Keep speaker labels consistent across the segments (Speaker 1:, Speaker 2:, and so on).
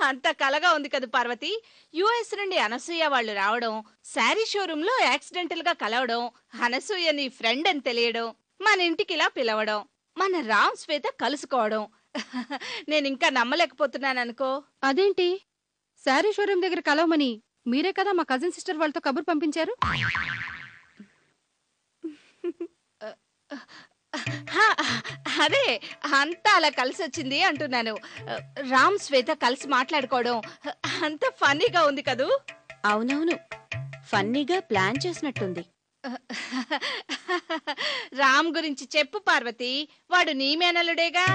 Speaker 1: అంత కలగా ఉంది కదా పార్వతి. యుఎస్ నుండి అనసూయ వాళ్ళు రావడం, శారీ షోరూమ్ లో యాక్సిడెంటల్ గా కలవడం, అనసూయ నీ ఫ్రెండ్ అని తెలియడం, మన ఇంటికి ఇలా పిలవడం, మన రామ్ శ్వేత కలుసుకోవడం. నేనింకా నమ్మలేకపోతున్నాననుకో.
Speaker 2: అదేంటి శారీ షోరూమ్ దగ్గర కలవమని మీరే కదా మా కజిన్ సిస్టర్ వాళ్ళతో కబురు పంపించారు?
Speaker 1: హా, అదే అంతా అలా కలిసొచ్చింది అంటున్నాను. రామ్ శ్వేత కలిసి మాట్లాడుకోవడం అంత ఫన్నీగా ఉంది కదూ.
Speaker 3: అవునవును, ఫన్నీగా ప్లాన్ చేసినట్టుంది.
Speaker 1: రామ్ గురించి చెప్పు పార్వతి. వాడు నీ మేనల్లుడేగా.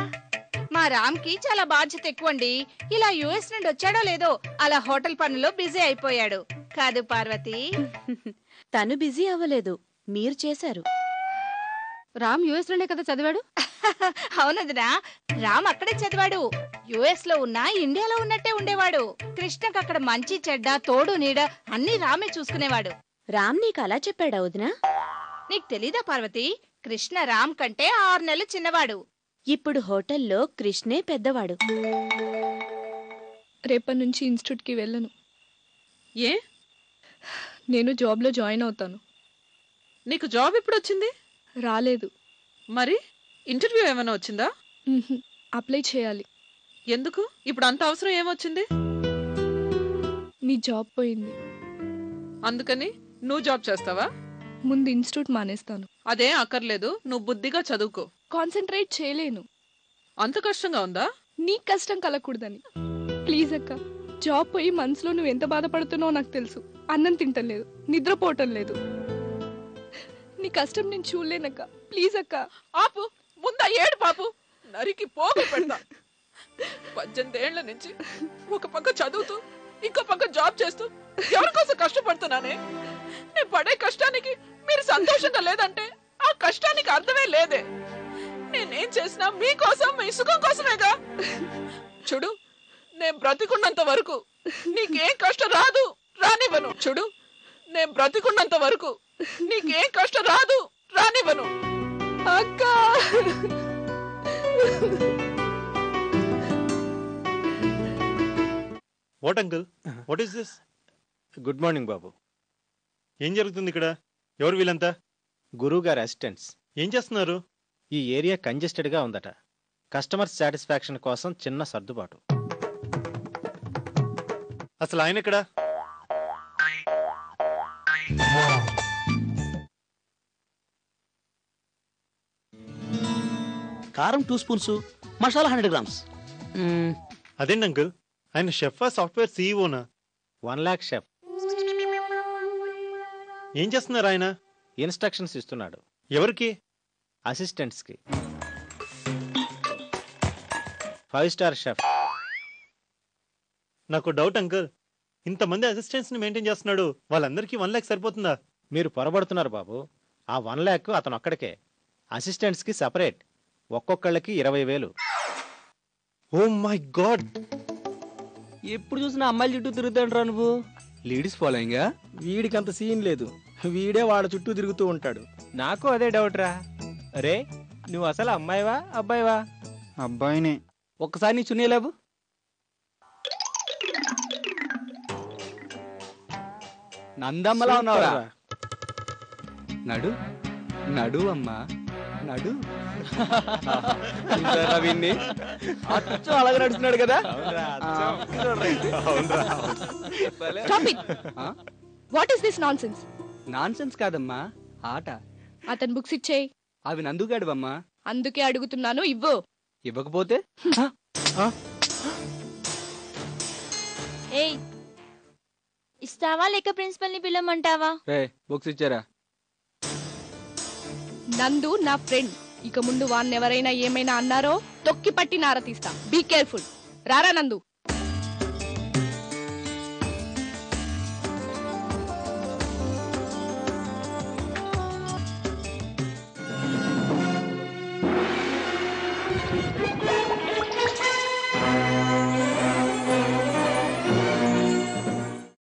Speaker 1: మా రామ్కి చాలా బాధ్యత ఎక్కువండి. ఇలా యుఎస్ నుండి వచ్చాడో లేదో అలా హోటల్ పనుల్లో బిజీ అయిపోయాడు కాదు పార్వతి.
Speaker 3: తను బిజీ అవ్వలేదు, మీరు చేశారు.
Speaker 2: రామ్ యుఎస్ లోనే కదా చదివాడు?
Speaker 1: అవునదినా, రామ్ అక్కడే చదివాడు. యుఎస్ లో ఉన్నా ఇండియాలో ఉన్నట్టే ఉండేవాడు. కృష్ణకు అక్కడ మంచి చెడ్డ తోడు నీడ అన్ని రామే చూసుకునేవాడు.
Speaker 3: రామ్ నీకు అలా చెప్పాడా వదినా?
Speaker 1: నీకు తెలీదా పార్వతి, కృష్ణ రామ్ కంటే 6 నెలలు చిన్నవాడు.
Speaker 3: ఇప్పుడు హోటల్లో కృష్ణే పెద్దవాడు.
Speaker 4: రేపటి నుంచి ఇన్స్టిట్యూట్కి వెళ్ళను.
Speaker 5: ఏ?
Speaker 4: నేను జాబ్లో జాయిన్ అవుతాను.
Speaker 5: నీకు జాబ్ ఎప్పుడు వచ్చింది?
Speaker 4: రాలేదు.
Speaker 5: మరి ఇంటర్వ్యూ ఏమైనా వచ్చిందా?
Speaker 4: అప్లై చేయాలి.
Speaker 5: ఎందుకు ఇప్పుడు అంత అవసరం ఏమొచ్చింది?
Speaker 4: నీ జాబ్ పోయింది.
Speaker 5: అందుకని నువ్వు జాబ్ చేస్తావా?
Speaker 4: ముందు ఇన్స్టిట్యూట్ మానేస్తాను.
Speaker 5: అదే అక్కర్లేదు, నువ్వు బుద్ధిగా చదువుకో.
Speaker 4: కాన్సన్ట్రేట్ చేయలేను.
Speaker 5: అంత కష్టంగా ఉందా?
Speaker 4: నీ కష్టం కలగకూడదని. ప్లీజ్ అక్క, జాబ్ పోయి మనసులో నువ్వు ఎంత బాధపడుతున్నావో నాకు తెలుసు. అన్నం తింటలేదు, నిద్రపోవటం లేదు. నీ కష్టం నేను చూడలేనక్క. ప్లీజ్ అక్క.
Speaker 5: ఆపు, ముందా ఏడు పాపు, నరికి పోగు పెడతా. 18 ఏళ్ల నుంచి ఒక పక్క చదువుతూ ఇంకో పక్క జాబ్ చేస్తూ ఎవరి కోసం కష్టపడుతున్నానే. నేను పడే కష్టానికి మీరు సంతోషంగా లేదంటే ఆ కష్టానికి అర్థమే లేదే. నేనేం చేసినా మీకోసం, మీ సుఖం కోసమేగా. చూడు, నేను బ్రతికున్నంత వరకు నీకేం కష్టం రాదు, రానివ్వను. చూడు, నేను బ్రతికున్నంత వరకు నీకేం కష్టం రాదు, రానివ్వను.
Speaker 4: అక్క,
Speaker 6: what uncle, what is this?
Speaker 7: Good morning బాబు.
Speaker 6: ఏం జరుగుతుంది ఇక్కడ? ఎవరు వీళ్ళంతా?
Speaker 7: గురువు గారి అసిస్టెంట్స్.
Speaker 6: ఏం చేస్తున్నారు?
Speaker 7: ఈ ఏరియా కంజెస్టెడ్గా ఉందట. కస్టమర్ సాటిస్ఫాక్షన్ కోసం చిన్న సర్దుబాటు.
Speaker 6: అసలు ఆయన ఎక్కడ?
Speaker 8: కారం 2 స్పూన్స్, మసాలా 100 గ్రామ్స్.
Speaker 6: అదేంటి అంకుల్, ఆయన షెఫా సాఫ్ట్వేర్ సీఈఓనా?
Speaker 7: 1 lakh chef.
Speaker 6: ఏం చేస్తున్నారు ఆయన?
Speaker 7: ఇన్స్ట్రక్షన్స్ ఇస్తున్నాడు.
Speaker 6: ఎవరికి?
Speaker 7: అసిస్టెంట్స్కి. 5 స్టార్ షెఫ్.
Speaker 6: నాకు డౌట్ అంకుల్, ఇంతమంది అసిస్టెంట్స్ ని మెయింటైన్ చేస్తున్నాడు, వాళ్ళందరికీ 1 lakh సరిపోతుందా?
Speaker 7: మీరు పొరబడుతున్నారు బాబు. ఆ 1 lakh అతను ఒక్కడికే. అసిస్టెంట్స్కి సపరేట్, ఒక్కొక్కళ్ళకి 20,000.
Speaker 6: Oh my god!
Speaker 8: ఎప్పుడు చూసినా అమ్మాయిల చుట్టూ తిరుగుతాంట్రా నువ్వు. లేడీస్ ఫాలోయింగా?
Speaker 9: వీడికి అంత సీన్ లేదు, వీడే వాడు చుట్టూ తిరుగుతూ ఉంటాడు.
Speaker 10: నాకు అదే డౌట్ రా. అరే, నువ్వు అసలు అమ్మాయివా అబ్బాయివా?
Speaker 9: అబ్బాయినే.
Speaker 8: ఒక్కసారి నీ చున్నీ లేవు. నందమ్మలా ఉన్నావురా. నడు నడు అమ్మా, నడు. విన్ని అచ్చు అలాగే నడుస్తున్నాడు కదా.
Speaker 4: What is this non sense?
Speaker 8: Non sense కాదమ్మా, ఆట.
Speaker 4: అతను బుక్స్ ఇచ్చేయి.
Speaker 8: అవి నందుగాడివమ్మా.
Speaker 4: అందుకే అడుగుతున్నాను, ఇవ్వు.
Speaker 8: ఇవ్వకపోతే
Speaker 3: ఏయ్, ఇస్తావా లేక ప్రిన్సిపల్ ని పిలవమంటావా?
Speaker 8: బుక్స్ ఇచ్చారా?
Speaker 4: నందు నా ఫ్రెండ్. ఇక ముందు వాన్నెవరైనా ఏమైనా అన్నారో తొక్కి పట్టి నార తీస్తా. Be careful. రారా నందు.